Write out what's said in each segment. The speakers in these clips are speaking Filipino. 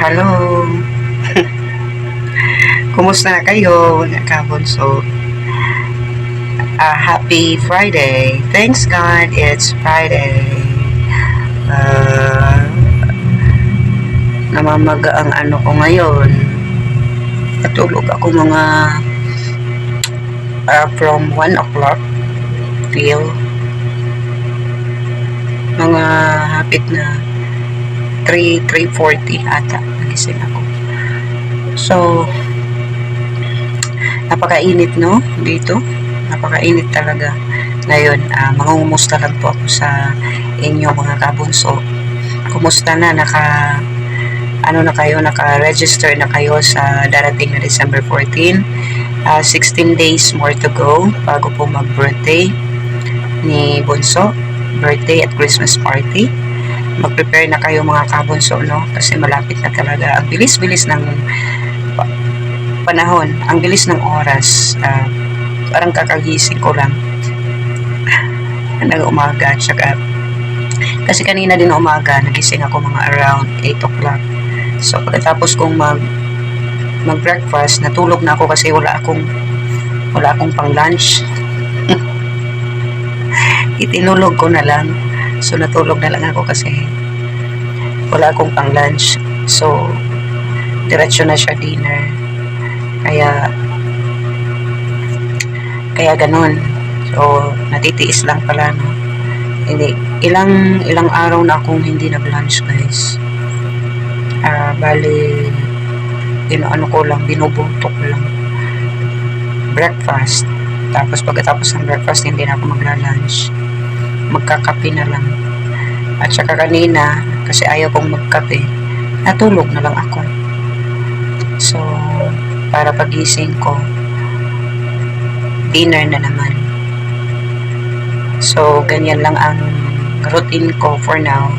Hello. Kumusta na kayo, mga kabunso? Happy Friday. Thanks God, it's Friday. Uh, Namamaga ang ano ko ngayon. Natulog ako mga from 1 o'clock till mga hapit na 3:40 ata nagising ako. So, napakainit no dito. Napakainit talaga. Ngayon, mangungumusta lang po ako sa inyo mga kabunso. Kumusta na? Naka-register na kayo sa darating na December 14. 16 days more to go bago po mag-birthday ni Bunso. Birthday at Christmas party. Mag-prepare na kayo mga kabunso, no? Kasi malapit na talaga. Ang bilis-bilis ng panahon. Ang bilis ng oras. Parang kakagising ko lang nag-umaga. Tsaka, kasi kanina din umaga, nagising ako mga around 8 o'clock. So, pagkatapos kong mag-breakfast, natulog na ako kasi wala akong pang lunch. Itinulog ko na lang. So, natulog na lang ako kasi wala akong pang lunch. So, diretso na siya dinner. Kaya ganun. So, natitiis lang pala, no? Hindi, ilang araw na akong hindi nag-lunch, guys. Bali, binubuntok lang. Breakfast. Tapos, pagkatapos ng breakfast, hindi na ako magla-lunch. Magkakape na lang. At saka kanina, kasi ayaw kong magkape, natulog na lang ako. So, para pagising ko, dinner na naman. So, ganyan lang ang routine ko for now.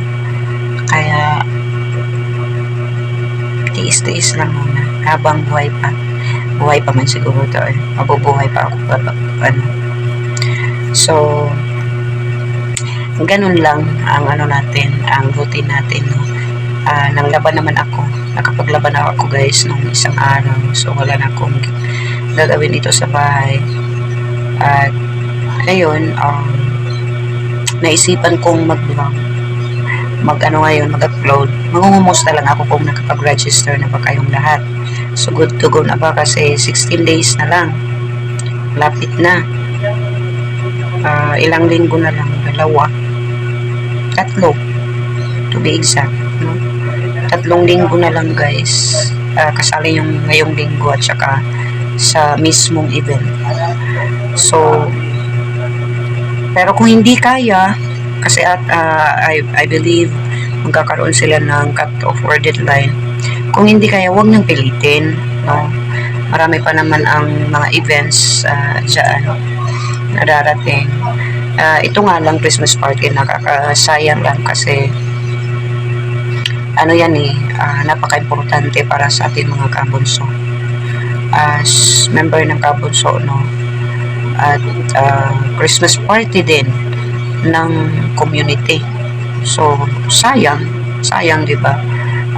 Kaya, tiis-tiis lang muna habang buhay pa. Buhay pa man siguro to eh. Mabubuhay pa ako. So, ganun lang ang ang routine natin. No? Nanglaban naman ako. Nakapaglaban ako guys nung isang araw. So, wala na akong gagawin dito sa bahay. At ngayon, naisipan kong mag-vlog. Mag-upload. Mangungumusta lang ako kung nakapag-register na ba kayong lahat. So, good to go na ba kasi 16 days na lang. Lapit na. Ilang linggo na lang. 2. 3. To be exact. No? 3 linggo na lang guys. Kasali yung ngayong linggo at saka sa mismong event. So, pero kung hindi kaya, kasi I believe magkakaroon sila ng cut-off or deadline. Kung hindi kaya, huwag nang pilitin. No? Marami pa naman ang mga events dyan na darating. Ito nga lang, Christmas party, nakakasayang lang kasi napaka-importante para sa ating mga kabunso. As member ng kabunso, no? At Christmas party din ng community. So, sayang, di ba?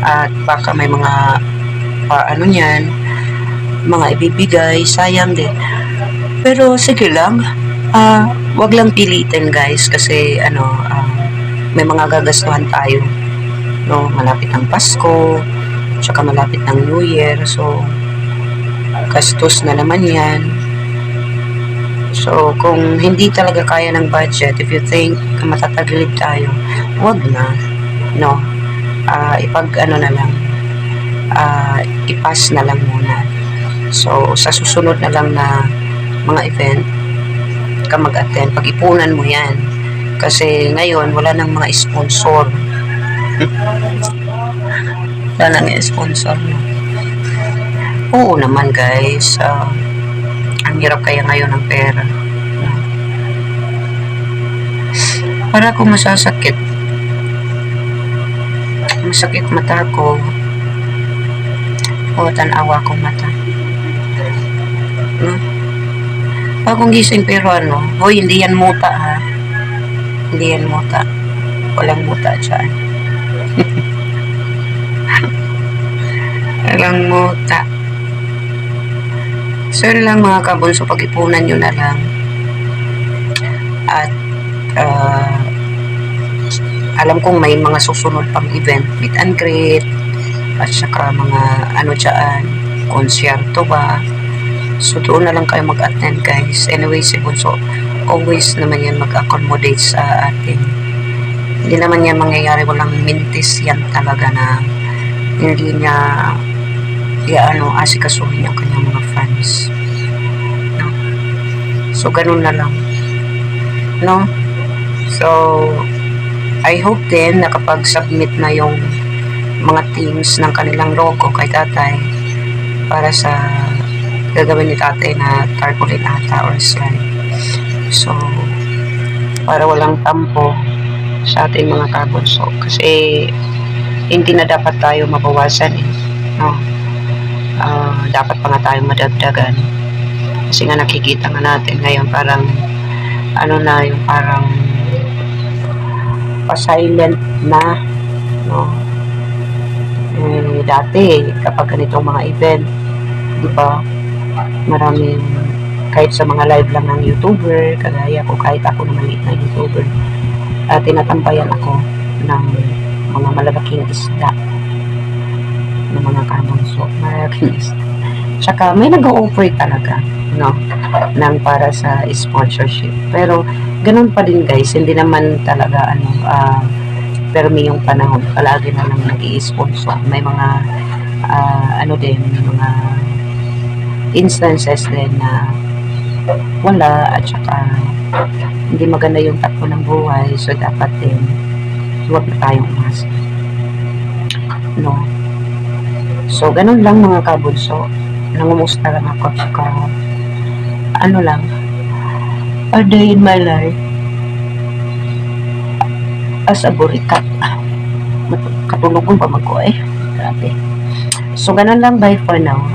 At baka may mga mga ibibigay, sayang din. Pero sige lang, wag lang pilitin guys kasi may mga gagastuhan tayo. No, malapit ang Pasko, tsaka malapit ng New Year. So, gastos na naman 'yan. So, kung hindi talaga kaya ng budget, if you think matatagilid tayo, wag na, no? I-pass na lang muna. So, sa susunod na lang na mga event, ka mag-attend, pag-ipunan mo yan. Kasi ngayon, wala nang mga sponsor. Wala nang sponsor. No? Oo naman, guys. Ang hirap kaya ngayon ng pera. Para akong masasakit. Masakit mata ko. O, tanawa akong mata. No? Bagong gising pero hoy, hindi yan muta ha. Hindi yan muta. Walang muta dyan. Walang muta. So yun lang mga kabunso, pag-ipunan nyo na lang. At alam kong may mga susunod pang event, meet and greet, at saka mga ano dyan, konsyerto ba. So doon na lang kayo mag-attend guys. Anyway, si Bunso always naman yan mag-accommodate sa atin. Hindi naman yan mangyayari, walang mintis yan talaga na hindi niya asikasuhin yung kanyang mga fans, no? So ganun na lang, no? So I hope din nakapag-submit na yung mga teams ng kanilang logo kay tatay para sa gagawin ni tatay na tarpaulin ata or slide. So para walang tampo sa ating mga kabunso, kasi hindi na dapat tayo mabawasan no? Dapat pa nga tayong madagdagan, kasi nga nakikita nga natin ngayon parang yung parang pa-silent na, no? Dati kapag ganitong mga event, di ba, maraming, kahit sa mga live lang ng YouTuber, kagaya ko, kahit ako na maliit na YouTuber, tinatambayan ako ng mga malalaking isda, ng mga kabunso, malalaking isda. Tsaka may nag-o-offer talaga, no, ng para sa sponsorship. Pero ganun pa din guys, hindi naman talaga permi yung panahon, palagi na lang nag-i-sponsor. May mga may mga instances din na wala, at saka hindi maganda yung takbo ng buhay, so dapat din huwag na tayong umasa, no? So ganun lang mga kabunso, nangumusta lang ako, tsaka lang, a day in my life as a burikat. Katulog ko pa mag-o grabe. So ganun lang, bye for now.